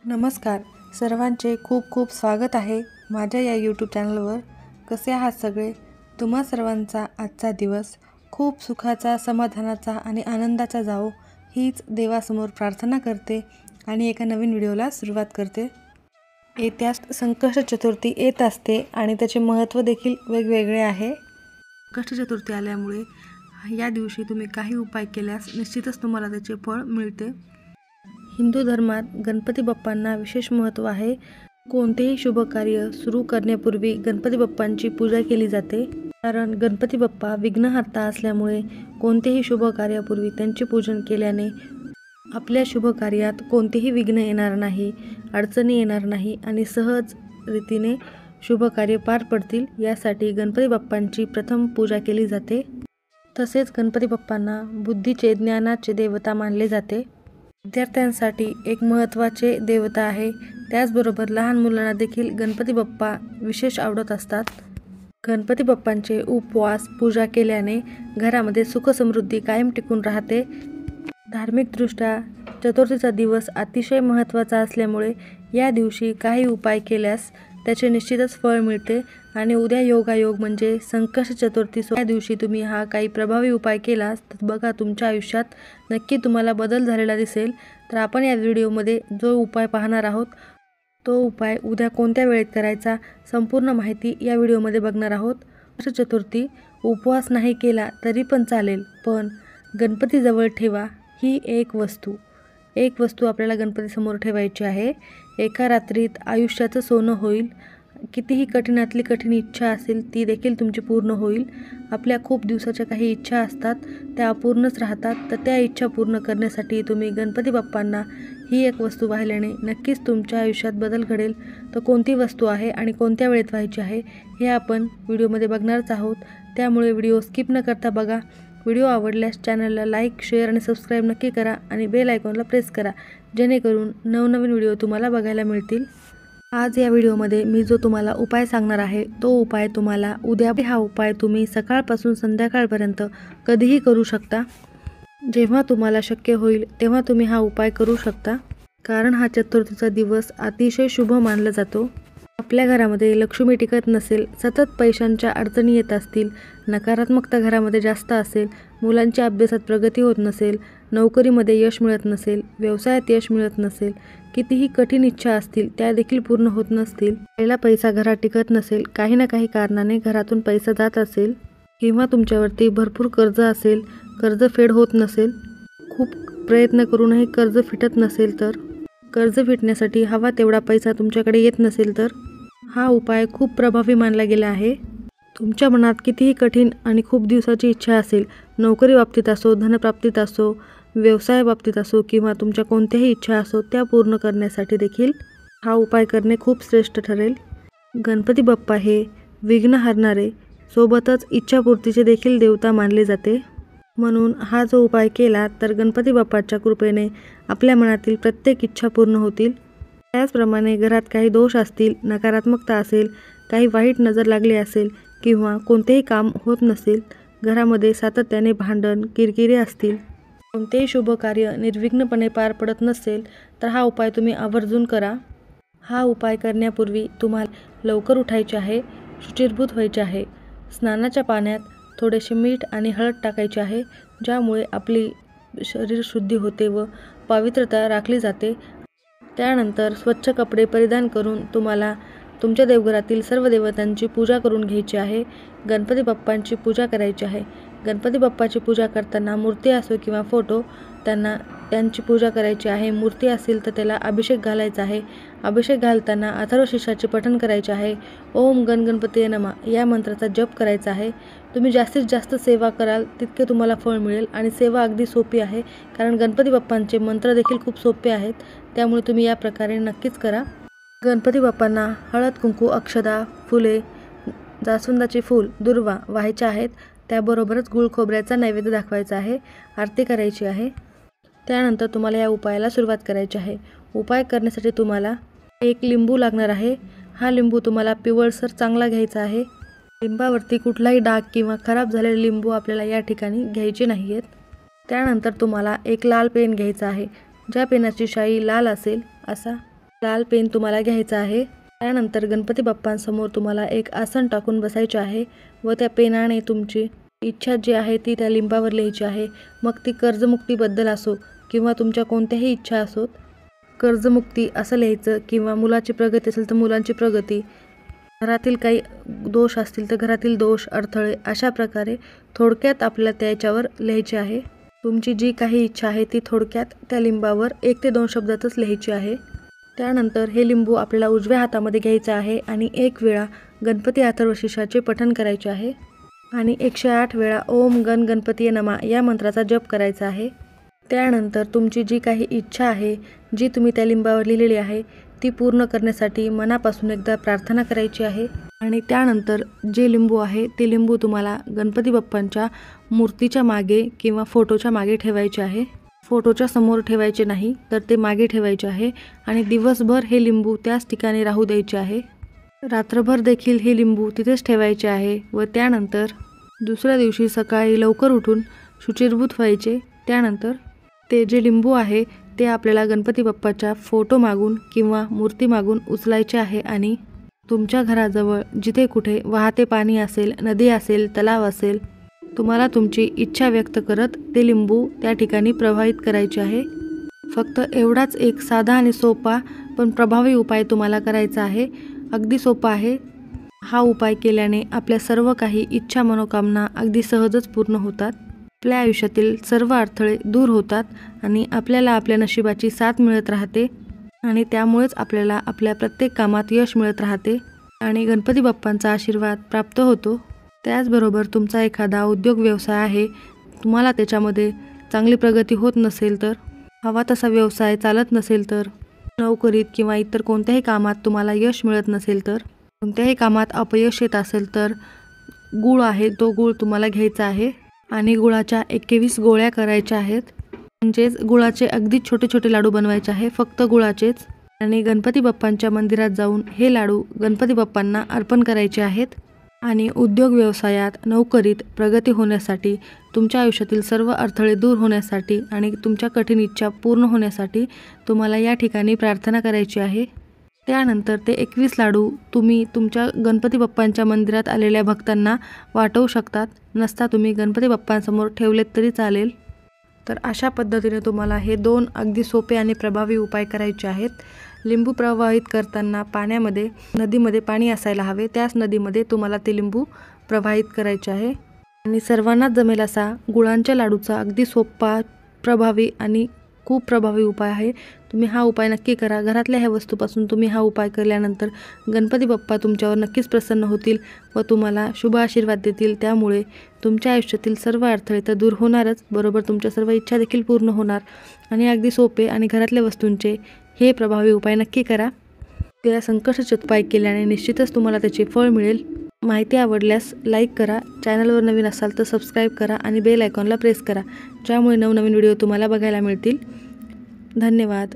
नमस्कार, सर्वांचे खूप खूप स्वागत आहे माझ्या या यूट्यूब चॅनलवर। कसे आहात सगळे? तुम्हा सर्वांचा आजचा दिवस खूप सुखाचा, समाधानाचा आणि आनंदाचा जावो हीच देवासमोर प्रार्थना करते आणि एका नवीन व्हिडिओला सुरुवात करते। येत्या संकष्ट चतुर्थी येत असते आणि त्याचे महत्त्व देखील वेगवेगळे आहे। संकष्ट चतुर्थी आल्यामुळे या दिवशी तुम्ही काही उपाय केल्यास निश्चितच तुम्हाला त्याचे फळ मिळते। हिंदू धर्मात गणपती बाप्पांना विशेष महत्त्व आहे। कोणतेही शुभ कार्य सुरू करण्यापूर्वी गणपती बाप्पांची पूजा केली जाते, कारण गणपती बाप्पा विघ्नहर्ता असल्यामुळे कोणतेही शुभ कार्यापूर्वी त्यांचे पूजन केल्याने आपल्या शुभ कार्यात कोणतेही विघ्न येणार नाही, अडचणी येणार नाही आणि सहज रीतीने शुभ कार्य पार पडतील, यासाठी गणपती बाप्पांची प्रथम पूजा केली जाते। तसेच गणपती बाप्पांना बुद्धीचे, ज्ञानाचे देवता मानले जाते। विद्यार्थ्यांसाठी एक महत्त्वाचे देवता आहे। त्याचबरोबर लहान मुलांना देखील गणपती बाप्पा विशेष आवडत असतात। गणपती बाप्पांचे उपवास, पूजा केल्याने घरामध्ये सुख समृद्धी कायम टिकून राहते। धार्मिकदृष्ट्या चतुर्थीचा दिवस अतिशय महत्त्वाचा असल्यामुळे या दिवशी काही उपाय केल्यास त्याचे निश्चितच फळ मिळते आणि उद्या योगायोग म्हणजे संकष्ट चतुर्थी, या दिवशी तुम्ही हा काही प्रभावी उपाय केलास तर बघा तुमच्या आयुष्यात नक्की तुम्हाला बदल झालेला दिसेल। तर आपण या व्हिडिओमध्ये जो उपाय पाहणार आहोत तो उपाय उद्या कोणत्या वेळेत करायचा, संपूर्ण माहिती या व्हिडिओमध्ये बघणार आहोत। संकष्ट चतुर्थी उपवास नाही केला तरी पण चालेल, पण गणपतीजवळ ठेवा ही एक वस्तू आपल्याला गणपतीसमोर ठेवायची आहे। एका रात्रीत आयुष्याचं सोनं होईल। कितीही कठीणातली कठीण इच्छा असेल ती देखील तुमची पूर्ण होईल। आपल्या खूप दिवसाच्या काही इच्छा असतात त्या अपूर्णच राहतात, तर त्या इच्छा पूर्ण करण्यासाठी तुम्ही गणपती बाप्पांना ही एक वस्तू वाहिल्याने नक्कीच तुमच्या आयुष्यात बदल घडेल। तर कोणती वस्तू आहे आणि कोणत्या वेळेत व्हायची आहे हे आपण व्हिडिओमध्ये बघणारच आहोत, त्यामुळे व्हिडिओ स्किप न करता बघा। व्हिडिओ आवडल्यास चॅनलला लाईक, शेअर आणि सबस्क्राईब नक्की करा आणि बेल आयकॉनला प्रेस करा, जेणेकरून नवनवीन व्हिडिओ तुम्हाला बघायला मिळतील। आज या व्हिडिओमध्ये मी जो तुम्हाला उपाय सांगणार आहे तो उपाय तुम्हाला उद्या, हा उपाय तुम्ही सकाळपासून संध्याकाळपर्यंत कधीही करू शकता। जेव्हा तुम्हाला शक्य होईल तेव्हा तुम्ही हा उपाय करू शकता, कारण हा चतुर्थीचा दिवस अतिशय शुभ मानला जातो। आपल्या घरामध्ये लक्ष्मी टिकत नसेल, सतत पैशांच्या अडचणी येत असतील, नकारात्मकता घरामध्ये जास्त असेल, मुलांच्या अभ्यासात प्रगती होत नसेल, नोकरीमध्ये यश मिळत नसेल, व्यवसायात यश मिळत नसेल, कितीही कठीण इच्छा असतील त्या देखील पूर्ण होत नसतील, पहिला पैसा घरात टिकत नसेल, काही ना काही कारणाने घरातून पैसा जात असेल, किंवा तुमच्यावरती भरपूर कर्ज असेल, कर्ज फेड होत नसेल, खूप प्रयत्न करूनही कर्ज फिटत नसेल, तर कर्ज फिटण्यासाठी हवा तेवढा पैसा तुमच्याकडे येत नसेल, तर हा उपाय खूप प्रभावी मानला गेला आहे। तुमच्या मनात कितीही कठीण आणि खूप दिवसाची इच्छा असेल, नोकरी बाबतीत असो, धनप्राप्तीत असो, व्यवसाय बाबतीत असो किंवा तुमच्या कोणत्याही इच्छा असो त्या पूर्ण करण्यासाठी देखील हा उपाय करणे खूप श्रेष्ठ ठरेल। गणपती बाप्पा हे विघ्न हरणारे सोबतच इच्छापूर्तीचे देखील देवता मानले जाते, म्हणून हा जो उपाय केला तर गणपती बाप्पाच्या कृपेने आपल्या मनातील प्रत्येक इच्छा पूर्ण होतील। त्याचप्रमाणे घरात काही दोष असतील, नकारात्मकता असेल, काही वाईट नजर लागली असेल किंवा कोणतेही काम होत नसेल, घरामध्ये सातत्याने भांडण, किरकिरे असतील, कोणतेही शुभ कार्य निर्विघ्नपणे पार पडत नसेल, तर हा उपाय तुम्ही आवर्जून करा। हा उपाय करण्यापूर्वी तुम्हाला लवकर उठायचे आहे, शुचिर्भूत व्हायचे आहे, स्नानाच्या पाण्यात थोडेसे मीठ आणि हळद टाकायचे आहे, ज्यामुळे आपली शरीर शुद्धी होते व पवित्रता राखली जाते। त्यानंतर स्वच्छ कपडे परिधान करून तुम्हाला तुमच्या देवघरातील सर्व देवतांची पूजा करून घ्यायची आहे। गणपती बाप्पांची पूजा करायची आहे। गणपती बाप्पाची पूजा करताना मूर्ती असो किंवा फोटो, त्यांची पूजा करायची आहे। मूर्ती असेल तर त्याला अभिषेक घालायचा आहे। अभिषेक घालताना अथर्वशीर्षाचे पठण करायचे आहे। ओम गण गणपतीये नमः या मंत्राचा जप करायचा आहे। तुम्ही जास्तीत जास्त सेवा कराल तितके तुम्हाला फळ मिळेल आणि सेवा अगदी सोपी आहे, कारण गणपती बाप्पांचे मंत्र देखील खूप सोपे आहेत, त्यामुळे तुम्ही या प्रकारे नक्कीच करा। गणपती बाप्पांना हळद, कुंकू, अक्षदा, फुले, जास्वंदाचे फूल, दुर्वा वाहायचे आहेत। त्याबरोबरच गुळ खोबऱ्याचा नैवेद्य दाखवायचा आहे, आरती करायची आहे। त्यानंतर तुम्हाला या उपायाला सुरुवात करायची आहे। उपाय करण्यासाठी तुम्हाला एक लिंबू लागणार आहे। हा लिंबू तुम्हाला पिवळसर चांगला घ्यायचा आहे। लिंबावरती कुठलाही डाग किंवा खराब झालेले लिंबू आपल्याला या ठिकाणी घ्यायचे नाही आहेत। त्यानंतर तुम्हाला एक लाल पेन घ्यायचा आहे। ज्या पेनाची शाई लाल असेल असा लाल पेन तुम्हाला घ्यायचा आहे। त्यानंतर गणपती बाप्पांसमोर तुम्हाला एक आसन टाकून बसायचे आहे व त्या पेनाने तुमची इच्छा जी आहे ती त्या लिंबावर लिहायची आहे। मग ती कर्जमुक्तीबद्दल असो किंवा तुमच्या कोणत्याही इच्छा असोत, कर्जमुक्ती असं लिहायचं किंवा मुलाची प्रगती असेल तर मुलांची प्रगती, घरातील काही दोष असतील तर घरातील दोष, अडथळे, अशा प्रकारे थोडक्यात आपल्याला त्याच्यावर लिहायचे आहे। तुमची जी काही इच्छा आहे ती थोडक्यात त्या लिंबावर 1 ते 2 शब्दातच लिहायची आहे। त्यानंतर हे लिंबू आपल्याला उजव्या हातामध्ये घ्यायचं आहे आणि 1 वेळा गणपती अथर्वशीर्षाचे पठण करायचे आहे आणि 108 वेळा ओम गण गणपतीये नमः या मंत्राचा जप करायचा आहे। त्यानंतर तुमची जी काही इच्छा आहे, जी तुम्ही त्या लिंबावर लिहिलेली आहे, ती पूर्ण करण्यासाठी मनापासून एकदा प्रार्थना करायची आहे आणि त्यानंतर जे लिंबू आहे ते लिंबू तुम्हाला गणपती बाप्पांच्या मूर्तीच्या मागे किंवा फोटोच्या मागे ठेवायचे आहे। फोटोच्या समोर ठेवायचे नाही, तर ते मागे ठेवायचे आहे आणि दिवसभर हे लिंबू त्याच ठिकाणी राहू द्यायचे आहे। रात्रभर देखील हे लिंबू तिथेच ठेवायचे आहे व त्यानंतर दुसऱ्या दिवशी सकाळी लवकर उठून शुचिर्भूत व्हायचे। त्यानंतर ते जे लिंबू आहे ते आपल्याला गणपती बाप्पाच्या फोटो मागून किंवा मूर्ती मागून उचलायचे आहे आणि तुमच्या घराजवळ जिथे कुठे वाहते पाणी असेल, नदी असेल, तलाव असेल, तुम्हाला तुमची इच्छा व्यक्त करत ते लिंबू त्या ठिकाणी प्रवाहित करायचे आहे। फक्त एवढाच एक साधा आणि सोपा पण प्रभावी उपाय तुम्हाला करायचा आहे। अगदी सोपा आहे। हा उपाय केल्याने आपल्या सर्व काही इच्छा मनोकामना अगदी सहजच पूर्ण होतात। आपल्या आयुष्यातील सर्व अडथळे दूर होतात आणि आपल्याला आपल्या नशिबाची साथ मिळत राहते आणि त्यामुळेच आपल्याला आपल्या प्रत्येक कामात यश मिळत राहते आणि गणपती बाप्पांचा आशीर्वाद प्राप्त होतो। त्याचबरोबर तुमचा एखादा उद्योग व्यवसाय आहे, तुम्हाला त्याच्यामध्ये चांगली प्रगती होत नसेल तर, हवा तसा व्यवसाय चालत नसेल तर, नोकरीत किंवा इतर कोणत्याही कामात तुम्हाला यश मिळत नसेल तर, कोणत्याही कामात अपयश येत असेल तर गूळ आहे तो गूळ तुम्हाला घ्यायचा आहे आणि गुळाच्या 21 गोळ्या करायच्या आहेत। म्हणजेच गुळाचे अगदी छोटे छोटे लाडू बनवायचे आहे, फक्त गुळाचेच, आणि गणपती बाप्पांच्या मंदिरात जाऊन हे लाडू गणपती बाप्पांना अर्पण करायचे आहेत। आणि उद्योग व्यवसायात, नोकरीत प्रगती होण्यासाठी, तुमच्या आयुष्यातील सर्व अडथळे दूर होण्यासाठी आणि तुमच्या कठीण इच्छा पूर्ण होण्यासाठी तुम्हाला या ठिकाणी प्रार्थना करायची आहे। त्यानंतर ते 21 लाडू तुम्ही तुमच्या गणपती बाप्पांच्या मंदिरात आलेल्या भक्तांना वाटवू शकतात, नसता तुम्ही गणपती बाप्पांसमोर ठेवलेत तरी चालेल। तर अशा पद्धतीने तुम्हाला हे 2 अगदी सोपे आणि प्रभावी उपाय करायचे आहेत। लिंबू प्रवाहित करताना पाण्यामध्ये, नदीमध्ये पाणी असायला हवे, त्याच नदीमध्ये तुम्हाला ते लिंबू प्रवाहित करायचे आहे आणि सर्वांनाच जमेल असा गुळांच्या लाडूचा अगदी सोपा, प्रभावी आणि खूप प्रभावी उपाय आहे। तुम्ही हा उपाय नक्की करा। घरातल्या ह्या वस्तूपासून तुम्ही हा उपाय केल्यानंतर गणपती बाप्पा तुमच्यावर नक्कीच प्रसन्न होतील व तुम्हाला शुभ आशीर्वाद देतील। त्यामुळे तुमच्या आयुष्यातील सर्व अडथळे तर दूर होणारच, बरोबर तुमच्या सर्व इच्छा देखील पूर्ण होणार आणि अगदी सोपे आणि घरातल्या वस्तूंचे हे प्रभावी उपाय नक्की करा। त्या संकष्ट उपाय केल्याने निश्चितच तुम्हाला त्याचे फळ मिळेल। माहिती आवडल्यास लाईक करा, चॅनलवर नवीन असाल तर सबस्क्राईब करा आणि बेल आयकॉनला प्रेस करा, ज्यामुळे नवनवीन व्हिडिओ तुम्हाला बघायला मिळतील। धन्यवाद।